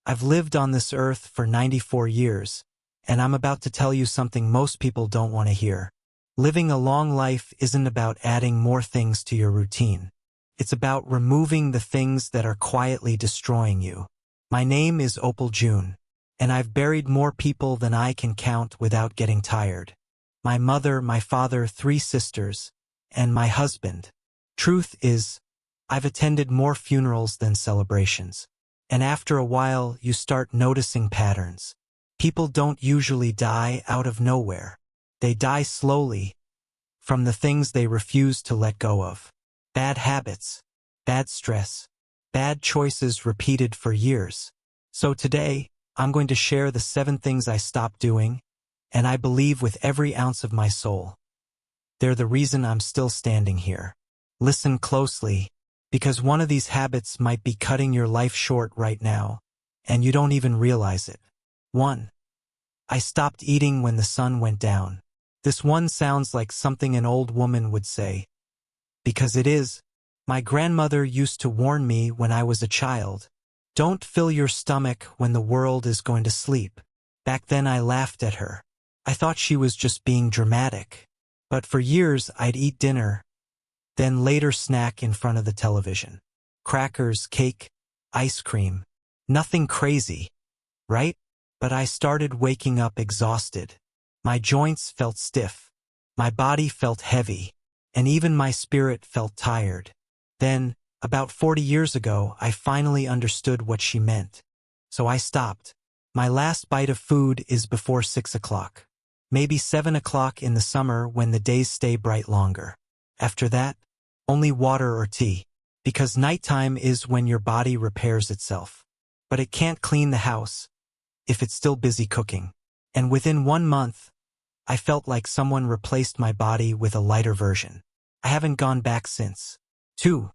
I've lived on this earth for 94 years, and I'm about to tell you something most people don't want to hear. Living a long life isn't about adding more things to your routine. It's about removing the things that are quietly destroying you. My name is Opal June, and I've buried more people than I can count without getting tired. My mother, my father, 3 sisters, and my husband. Truth is, I've attended more funerals than celebrations. And after a while, you start noticing patterns. People don't usually die out of nowhere. They die slowly, from the things they refuse to let go of. Bad habits, bad stress, bad choices repeated for years. So today, I'm going to share the 7 things I stopped doing, and I believe with every ounce of my soul. They're the reason I'm still standing here. Listen closely, because one of these habits might be cutting your life short right now, and you don't even realize it. 1. I stopped eating when the sun went down. This one sounds like something an old woman would say. Because it is. My grandmother used to warn me when I was a child. Don't fill your stomach when the world is going to sleep. Back then I laughed at her. I thought she was just being dramatic. But for years I'd eat dinner, then later snack in front of the television. Crackers, cake, ice cream. Nothing crazy, right? But I started waking up exhausted. My joints felt stiff. My body felt heavy. And even my spirit felt tired. Then, about 40 years ago, I finally understood what she meant. So I stopped. My last bite of food is before 6 o'clock. Maybe 7 o'clock in the summer when the days stay bright longer. After that, only water or tea. Because nighttime is when your body repairs itself. But it can't clean the house if it's still busy cooking. And within 1 month, I felt like someone replaced my body with a lighter version. I haven't gone back since. 2.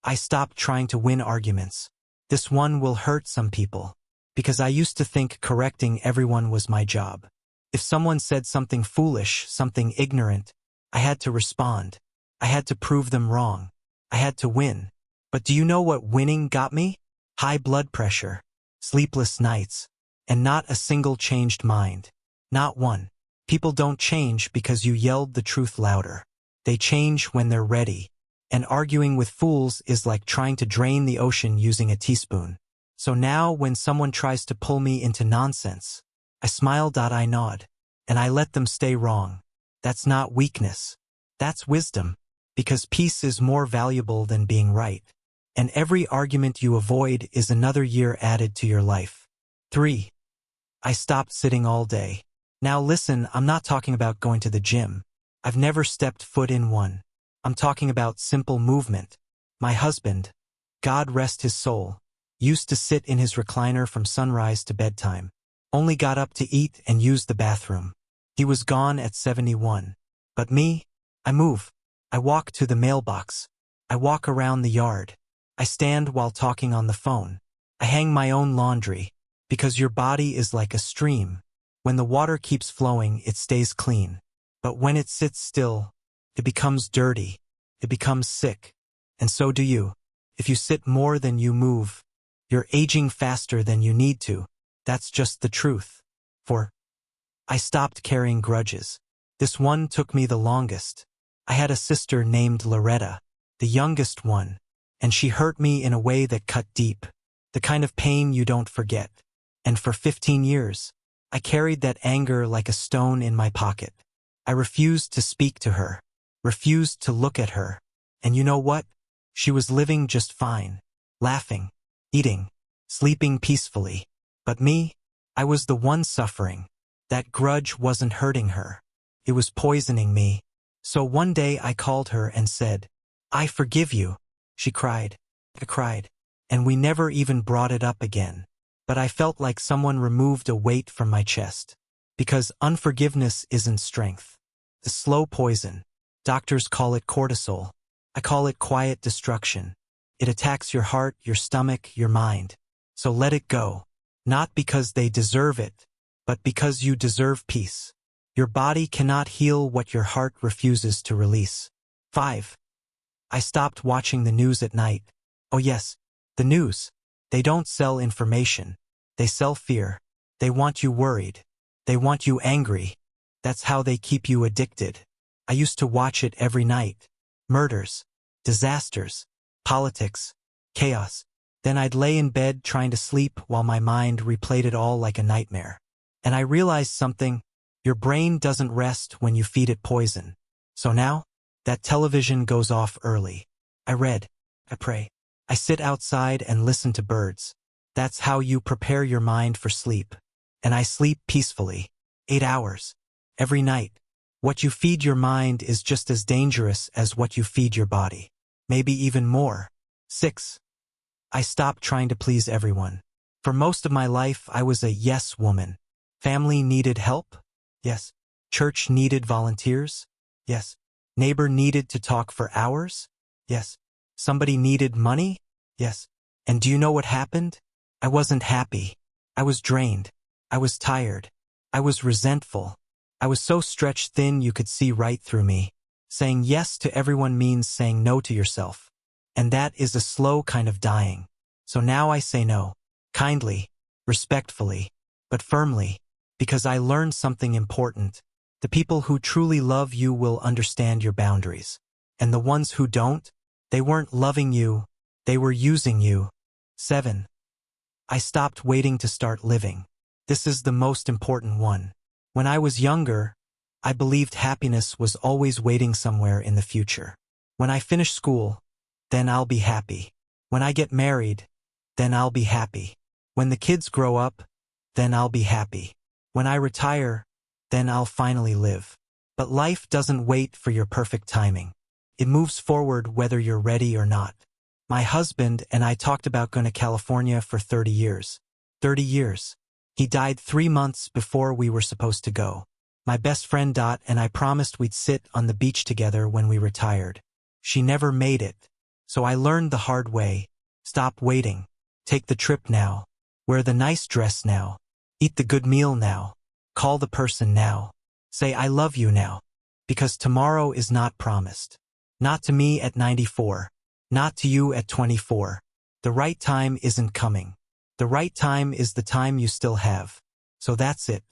I stopped trying to win arguments. This one will hurt some people, because I used to think correcting everyone was my job. If someone said something foolish, something ignorant, I had to respond. I had to prove them wrong. I had to win. But do you know what winning got me? High blood pressure, sleepless nights, and not a single changed mind. Not one. People don't change because you yelled the truth louder. They change when they're ready. And arguing with fools is like trying to drain the ocean using a teaspoon. So now when someone tries to pull me into nonsense, I smile. I nod. And I let them stay wrong. That's not weakness. That's wisdom. Because peace is more valuable than being right. And every argument you avoid is another year added to your life. 3. I stopped sitting all day. Now listen, I'm not talking about going to the gym. I've never stepped foot in one. I'm talking about simple movement. My husband, God rest his soul, used to sit in his recliner from sunrise to bedtime. Only got up to eat and use the bathroom. He was gone at 71. But me, I move. I walk to the mailbox. I walk around the yard. I stand while talking on the phone. I hang my own laundry. Because your body is like a stream. When the water keeps flowing, it stays clean. But when it sits still, it becomes dirty. It becomes sick. And so do you. If you sit more than you move, you're aging faster than you need to. That's just the truth. 4. I stopped carrying grudges. This one took me the longest. I had a sister named Loretta, the youngest one, and she hurt me in a way that cut deep. The kind of pain you don't forget. And for 15 years, I carried that anger like a stone in my pocket. I refused to speak to her, refused to look at her. And you know what? She was living just fine, laughing, eating, sleeping peacefully. But me, I was the one suffering. That grudge wasn't hurting her. It was poisoning me. So one day I called her and said, "I forgive you." She cried. I cried. And we never even brought it up again. But I felt like someone removed a weight from my chest. Because unforgiveness isn't strength. The slow poison. Doctors call it cortisol. I call it quiet destruction. It attacks your heart, your stomach, your mind. So let it go. Not because they deserve it, but because you deserve peace. Your body cannot heal what your heart refuses to release. 5. I stopped watching the news at night. Oh yes, the news. They don't sell information. They sell fear. They want you worried. They want you angry. That's how they keep you addicted. I used to watch it every night. Murders, disasters, politics, chaos. Then I'd lay in bed trying to sleep while my mind replayed it all like a nightmare. And I realized something. Your brain doesn't rest when you feed it poison. So now, that television goes off early. I read. I pray. I sit outside and listen to birds. That's how you prepare your mind for sleep. And I sleep peacefully. 8 hours. Every night. What you feed your mind is just as dangerous as what you feed your body. Maybe even more. 6. I stopped trying to please everyone. For most of my life, I was a yes woman. Family needed help? Yes. Church needed volunteers? Yes. Neighbor needed to talk for hours? Yes. Somebody needed money? Yes. And do you know what happened? I wasn't happy. I was drained. I was tired. I was resentful. I was so stretched thin you could see right through me. Saying yes to everyone means saying no to yourself. And that is a slow kind of dying. So now I say no. Kindly, respectfully, but firmly, because I learned something important. The people who truly love you will understand your boundaries. And the ones who don't, they weren't loving you, they were using you. 7. I stopped waiting to start living. This is the most important one. When I was younger, I believed happiness was always waiting somewhere in the future. When I finish school, then I'll be happy. When I get married, then I'll be happy. When the kids grow up, then I'll be happy. When I retire, then I'll finally live. But life doesn't wait for your perfect timing. It moves forward whether you're ready or not. My husband and I talked about going to California for 30 years. 30 years. He died 3 months before we were supposed to go. My best friend Dot and I promised we'd sit on the beach together when we retired. She never made it. So I learned the hard way. Stop waiting. Take the trip now. Wear the nice dress now. Eat the good meal now. Call the person now. Say I love you now. Because tomorrow is not promised. Not to me at 94. Not to you at 24. The right time isn't coming. The right time is the time you still have. So that's it.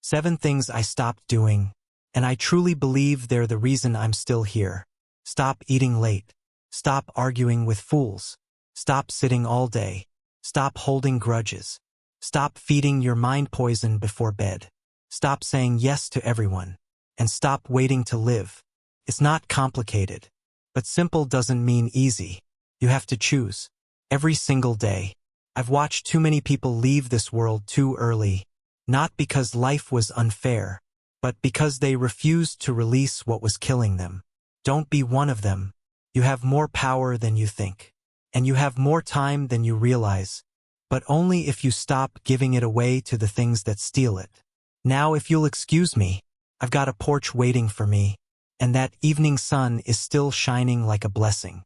7 things I stopped doing, and I truly believe they're the reason I'm still here. Stop eating late. Stop arguing with fools. Stop sitting all day. Stop holding grudges. Stop feeding your mind poison before bed. Stop saying yes to everyone. And stop waiting to live. It's not complicated. But simple doesn't mean easy. You have to choose. Every single day. I've watched too many people leave this world too early. Not because life was unfair, but because they refused to release what was killing them. Don't be one of them. You have more power than you think. And you have more time than you realize. But only if you stop giving it away to the things that steal it. Now if you'll excuse me, I've got a porch waiting for me, and that evening sun is still shining like a blessing.